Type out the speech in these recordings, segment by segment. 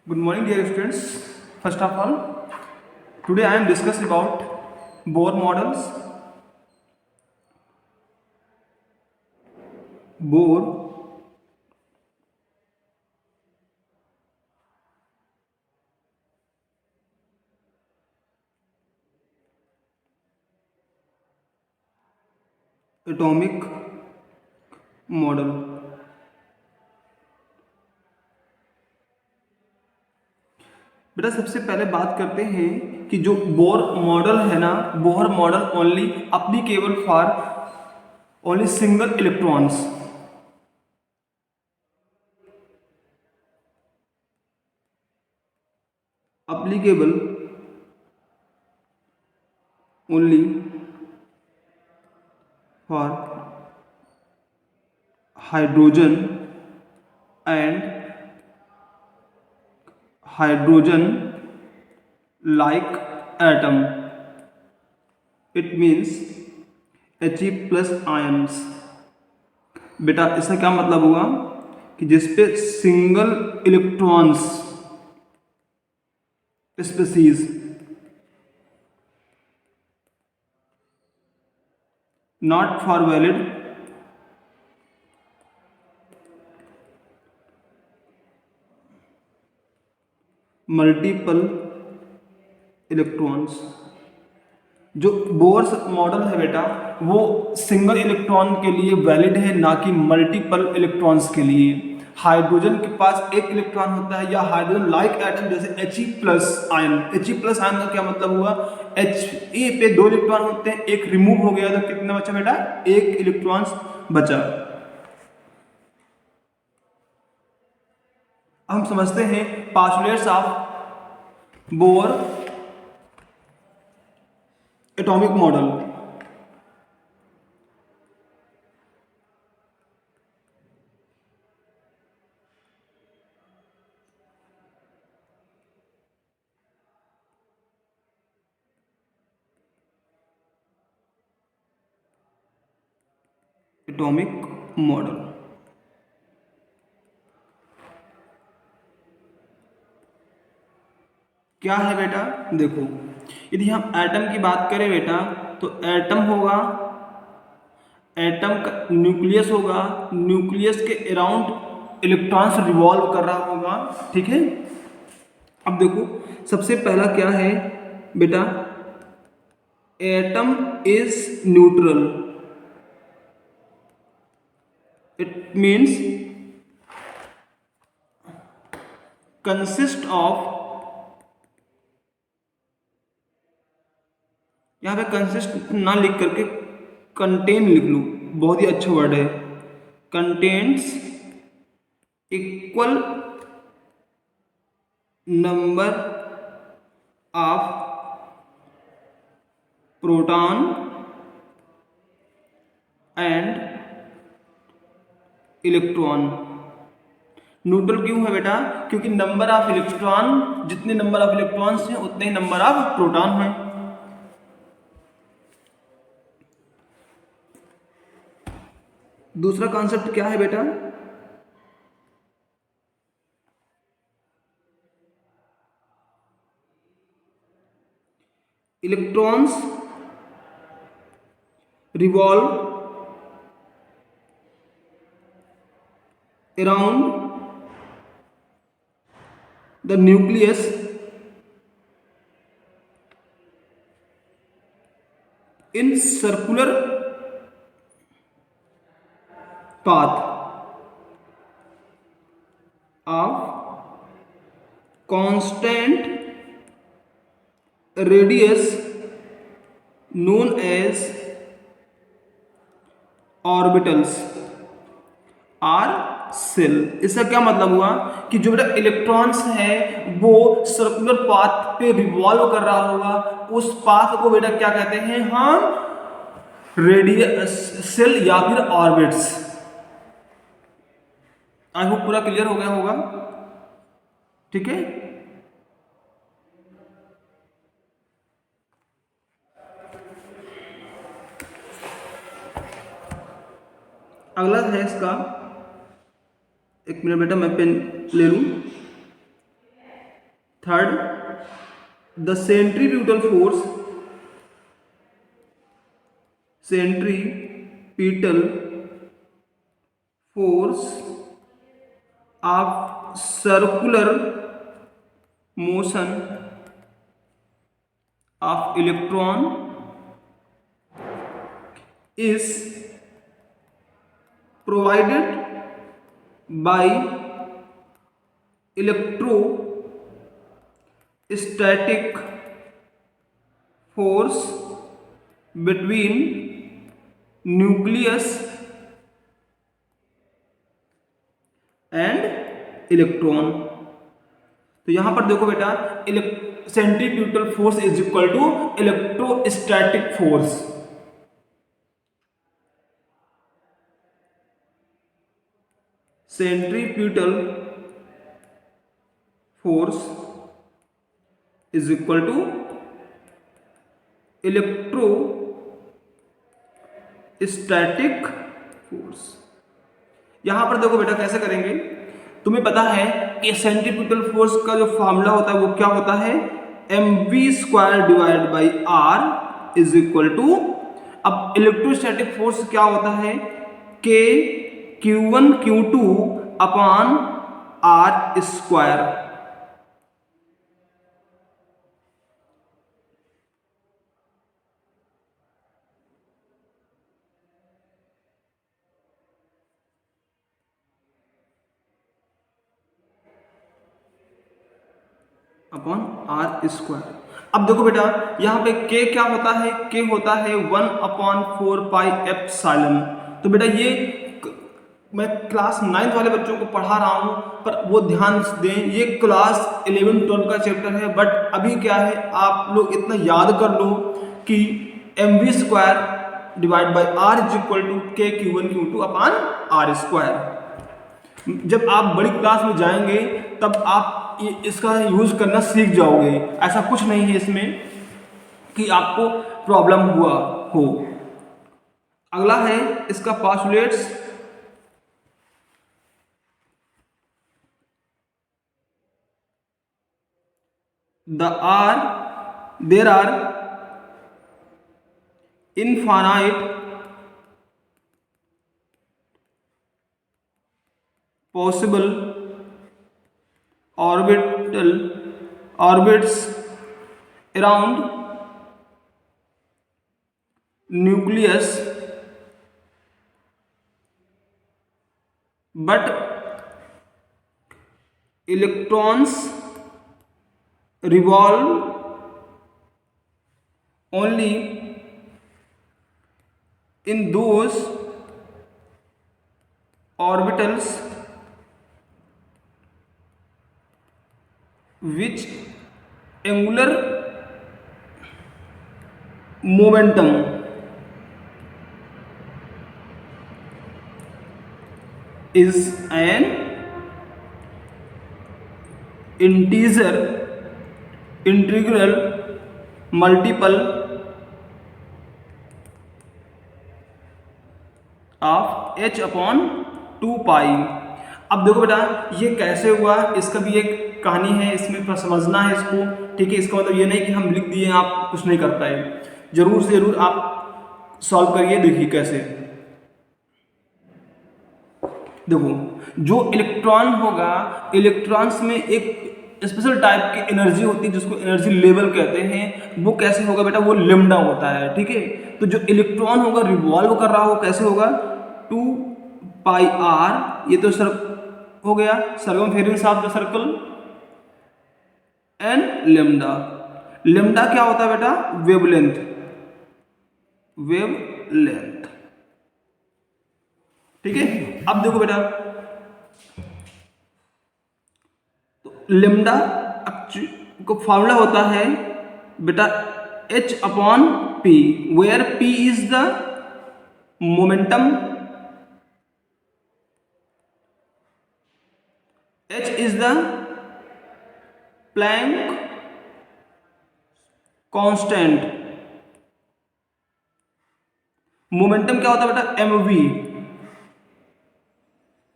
Good morning, dear students. First of all, today I am discussing about Bohr models. Bohr atomic model. बेटा सबसे पहले बात करते हैं कि जो बोर मॉडल है ना, Bohr model only applicable for only single electrons. applicable only for hydrogen and hydrogen like atom. It means He plus ions. बेटा इसका क्या मतलब हुआ कि जिसपे single electrons species not for valid multiple electrons. जो बोर्स मॉडल है बेटा वो सिंगल इलेक्ट्रॉन के लिए वैलिड है, ना कि मल्टीपल इलेक्ट्रॉन्स के लिए। हाइड्रोजन के पास एक इलेक्ट्रॉन होता है, या हाइड्रोजन लाइक एटम जैसे He plus ion. He plus ion का क्या मतलब हुआ, He पे दो इलेक्ट्रॉन होते हैं, एक रिमूव हो गया तो कितना बचा बेटा, एक इलेक्ट्रॉन बचा। हम समझते हैं postulates of bore atomic model. Atomic model क्या है बेटा, देखो यदि हम एटम की बात करें बेटा तो एटम होगा, एटम का न्यूक्लियस होगा, न्यूक्लियस के अराउंड इलेक्ट्रॉन्स रिवॉल्व कर रहा होगा, ठीक है। अब देखो सबसे पहला क्या है बेटा, atom is neutral. It means consist of, यहाँ पे कंसिस्ट ना लिख करके कंटेन लिख लो, बहुत ही अच्छा वर्ड है। Contains equal number of proton and electron. Neutral क्यों है बेटा, क्योंकि नंबर ऑफ इलेक्ट्रॉन, जितने नंबर ऑफ इलेक्ट्रॉन्स हैं उतने ही नंबर ऑफ प्रोटॉन हैं। दूसरा कॉन्सेप्ट क्या है बेटा, electrons revolve around the nucleus in circular path of constant radius known as orbitals or shell. इसका क्या मतलब हुआ कि जो बेटा इलेक्ट्रॉन्स है वो सर्कुलर पाथ पे रिवॉल्व कर रहा होगा, उस पाथ को बेटा क्या कहते हैं हम, रेडियस सेल या फिर ऑर्बिट्स। आई होप पूरा क्लियर हो गया होगा, ठीक है। अगला है इसका, एक मिनट बेटा मैं पेन ले लूं। Third, the centripetal force of circular motion of electron is provided by electrostatic force between nucleus and electron। तो यहां पर देखो बेटा, centrifugal force is equal to electrostatic force. Centrifugal force is equal to electrostatic force. यहां पर देखो बेटा कैसे करेंगे, तुम्हें पता है कि सेंट्रीफ्यूगल फोर्स का जो फॉर्मूला होता है वो क्या होता है, mv² divide by r is equal to, अब इलेक्ट्रोस्टैटिक फोर्स क्या होता है, k q1 q2 upon r square. Upon R square. अब देखो बेटा यहाँ पे k क्या होता है, k होता है 1/4πε। तो बेटा ये मैं क्लास 9th वाले बच्चों को पढ़ा रहा हूँ, पर वो ध्यान दें, ये क्लास 11-12 का चैप्टर है। बट अभी क्या है, आप लोग इतना याद कर लो कि mv² divide by r is equal to k q1 q2 upon r square. जब आप बड़ी क्लास में जाएंगे तब आप इसका यूज करना सीख जाओगे। ऐसा कुछ नहीं है इसमें कि आपको प्रॉब्लम हुआ हो। अगला है इसका postulates. there are infinite possible orbits around nucleus, but electrons revolve only in those orbitals which angular momentum is an integral multiple of h upon 2 पाई। अब देखो बेटा ये कैसे हुआ, इसका भी एक कहानी है, इसमें समझना है इसको, ठीक है। इसका मतलब ये नहीं कि हम लिख दिए आप कुछ नहीं कर पाए, जरूर से जरूर आप सॉल्व करिए। देखिए कैसे, देखो जो इलेक्ट्रॉन होगा, इलेक्ट्रॉन्स में एक स्पेशल टाइप की एनर्जी होती है जिसको एनर्जी लेवल कहते हैं। वो कैसे होगा बेटा, वो लेमडा होता है, ठीक है। तो जो इलेक्ट्रॉन होगा रिवॉल्व कर रहा हो, कैसे होगा, 2πr, ये तो सर हो गया circumference of the circle, and lambda. Lambda क्या होता है बेटा, वेवलेंथ, वेवलेंथ, ठीक है। अब देखो बेटा, तो लेमडा को फॉर्मूला होता है बेटा h upon p, where p is the momentum, h is the Planck constant. Momentum क्या होता है बेटा, mv।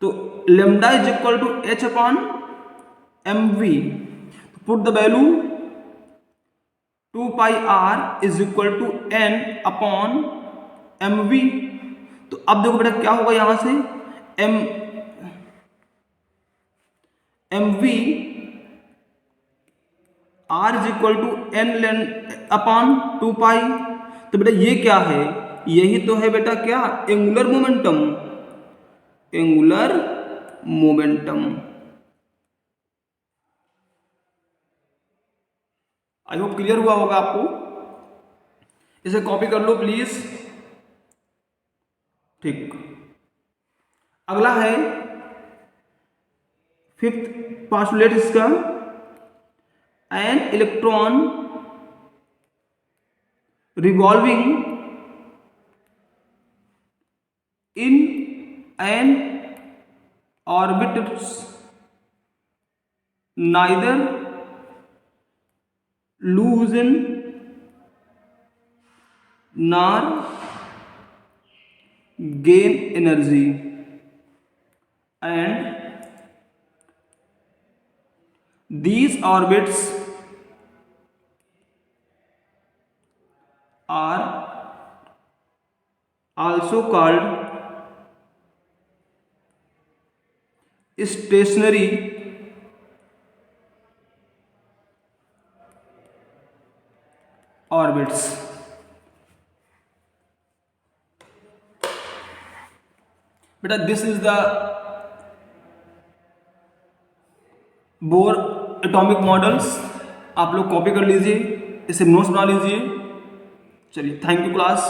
तो lambda is equal to h upon mv। Put the value 2 pi r is equal to n upon mv। तो अब देखो बेटा क्या होगा यहां से mv r is equal to n upon 2 pi. तो बेटा ये क्या है, यही तो है बेटा क्या, angular momentum. Angular momentum. I hope clear हुआ होगा आपको। इसे कॉपी कर लो प्लीज। ठीक, अगला है फिफ्थ पास्टुलेट इसका, an electron revolving in an orbits neither loosen nor gain energy and these orbits are also called stationary orbits। बेटा this is the bore atomic models. आप लोग कॉपी कर लीजिए, इसे नोट्स बना लीजिए। चलिए, थैंक यू क्लास।